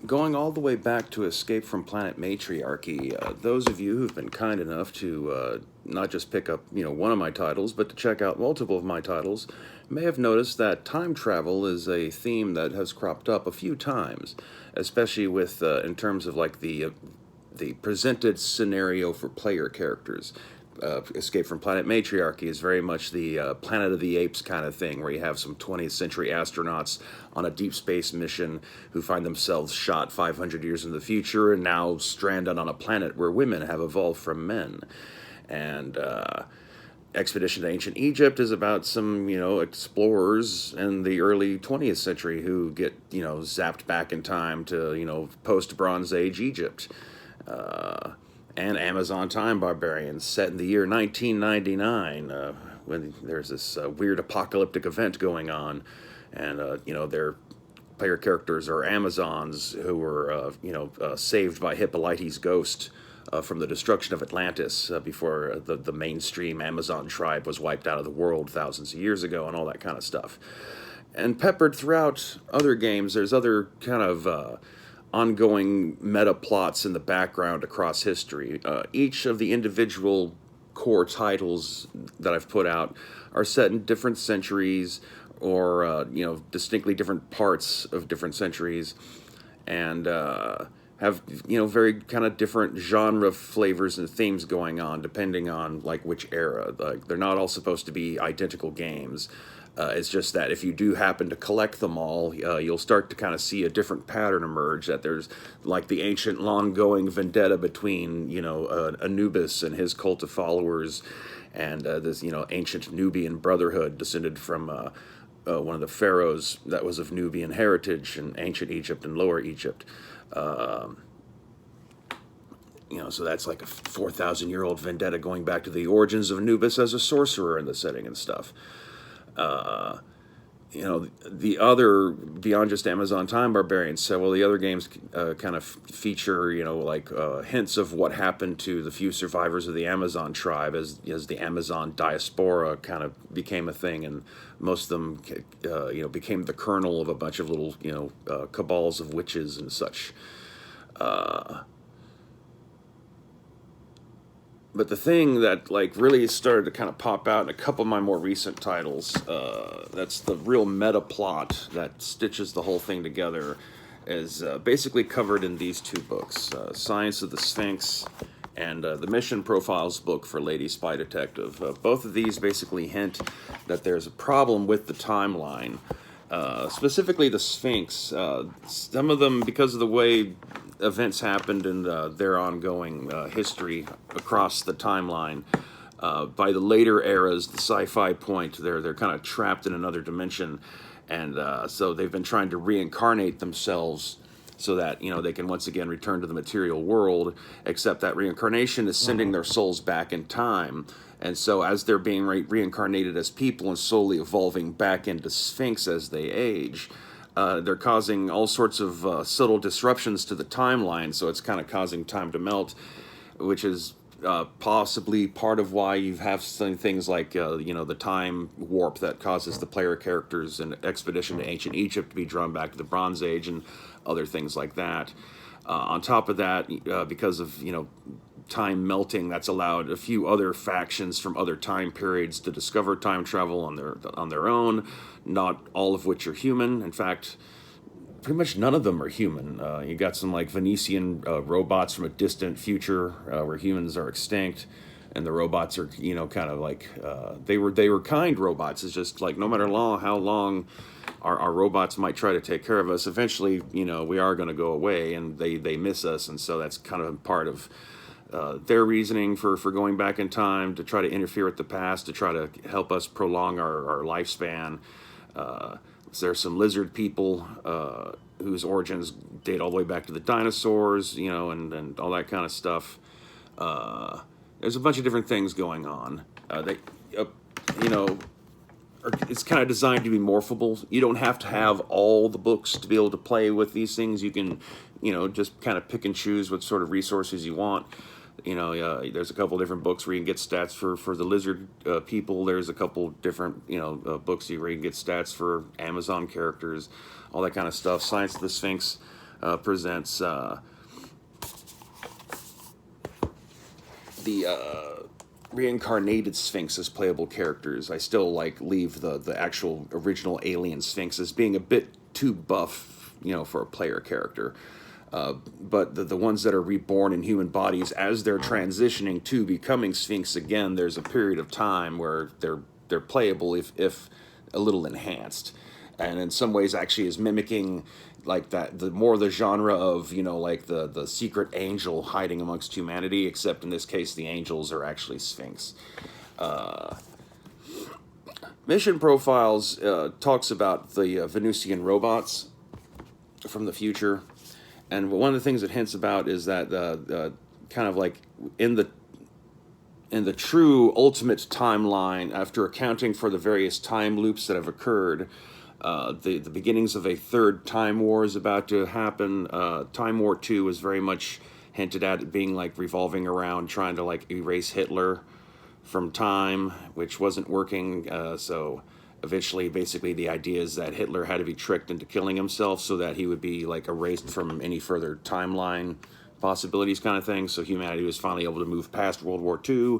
Going all the way back to Escape from Planet Matriarchy, those of you who've been kind enough to not just pick up, one of my titles, but to check out multiple of my titles, may have noticed that time travel is a theme that has cropped up a few times, especially with in terms of like the presented scenario for player characters. Escape from Planet Matriarchy is very much the Planet of the Apes kind of thing, where you have some 20th century astronauts on a deep space mission who find themselves shot 500 years in the future and now stranded on a planet where women have evolved from men. And Expedition to Ancient Egypt is about some, explorers in the early 20th century who get, zapped back in time to, post Bronze Age Egypt. And Amazon Time Barbarians, set in the year 1999, when there's this weird apocalyptic event going on, and their player characters are Amazons who were saved by Hippolytes' ghost from the destruction of Atlantis before the mainstream Amazon tribe was wiped out of the world thousands of years ago, and all that kind of stuff. And peppered throughout other games, there's other kind of ongoing meta plots in the background across history. Each of the individual core titles that I've put out are set in different centuries, or distinctly different parts of different centuries, and have very kind of different genre flavors and themes going on depending on like which era. Like they're not all supposed to be identical games. It's just that if you do happen to collect them all, you'll start to kind of see a different pattern emerge. That there's like the ancient, long-going vendetta between, Anubis and his cult of followers, and this, ancient Nubian brotherhood descended from one of the pharaohs that was of Nubian heritage in ancient Egypt and Lower Egypt. So that's like a 4,000-year-old vendetta going back to the origins of Anubis as a sorcerer in the setting and stuff. The other, beyond just Amazon Time Barbarians, so well, the other games kind of feature, hints of what happened to the few survivors of the Amazon tribe as the Amazon diaspora kind of became a thing, and most of them, became the kernel of a bunch of little, cabals of witches and such. But the thing that really started to kind of pop out in a couple of my more recent titles, that's the real meta plot that stitches the whole thing together, is basically covered in these two books, Science of the Sphinx and the Mission Profiles book for Lady Spy Detective. Both of these basically hint that there's a problem with the timeline. Specifically the Sphinx. Some of them, because of the way events happened in their ongoing history across the timeline, by the later eras, the sci-fi point, they're kind of trapped in another dimension, and so they've been trying to reincarnate themselves so that they can once again return to the material world, except that reincarnation is sending their souls back in time. And so as they're being reincarnated as people and slowly evolving back into Sphinx as they age, they're causing all sorts of subtle disruptions to the timeline, so it's kind of causing time to melt, which is possibly part of why you have some things like the time warp that causes the player characters in Expedition to Ancient Egypt to be drawn back to the Bronze Age, and other things like that. On top of that, because of time melting, that's allowed a few other factions from other time periods to discover time travel on their own. Not all of which are human. In fact, pretty much none of them are human. You got some Venetian robots from a distant future where humans are extinct, and the robots are kind of they were kind robots. It's just no matter how long our robots might try to take care of us, eventually we are going to go away, and they miss us, and so that's kind of part of their reasoning for going back in time to try to interfere with the past to try to help us prolong our lifespan. There's some lizard people whose origins date all the way back to the dinosaurs, and all that kind of stuff. There's a bunch of different things going on. It's kind of designed to be morphable. You don't have to have all the books to be able to play with these things. You can, just kind of pick and choose what sort of resources you want. There's a couple different books where you can get stats for the lizard people. There's a couple different books where you can get stats for Amazon characters, all that kind of stuff. Science of the Sphinx presents the reincarnated Sphinx as playable characters. I still leave the actual original alien Sphinx as being a bit too buff, for a player character. But the ones that are reborn in human bodies as they're transitioning to becoming Sphinx again, there's a period of time where they're playable if a little enhanced, and in some ways actually is mimicking the more the genre of the secret angel hiding amongst humanity, except in this case the angels are actually Sphinx. Mission Profiles talks about the Venusian robots from the future, and one of the things it hints about is that kind of like in the true ultimate timeline, after accounting for the various time loops that have occurred, the beginnings of a third time war is about to happen. Time War 2 is very much hinted at it being revolving around trying to erase Hitler from time, which wasn't working. So eventually, basically, the idea is that Hitler had to be tricked into killing himself so that he would be erased from any further timeline possibilities, kind of thing. So humanity was finally able to move past World War II,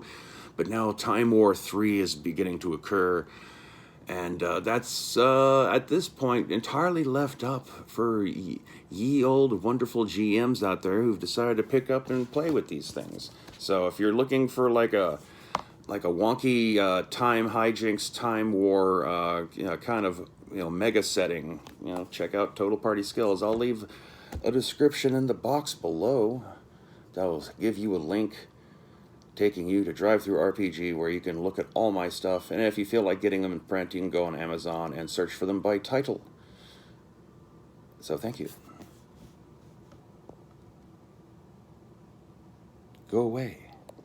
but now Time War 3 is beginning to occur. And that's, at this point, entirely left up for ye old wonderful GMs out there who've decided to pick up and play with these things. So if you're looking for a wonky time hijinks, time war kind of mega setting, check out Total Party Skills. I'll leave a description in the box below that will give you a link taking you to DriveThruRPG, where you can look at all my stuff, and if you feel like getting them in print, you can go on Amazon and search for them by title. So thank you. Go away.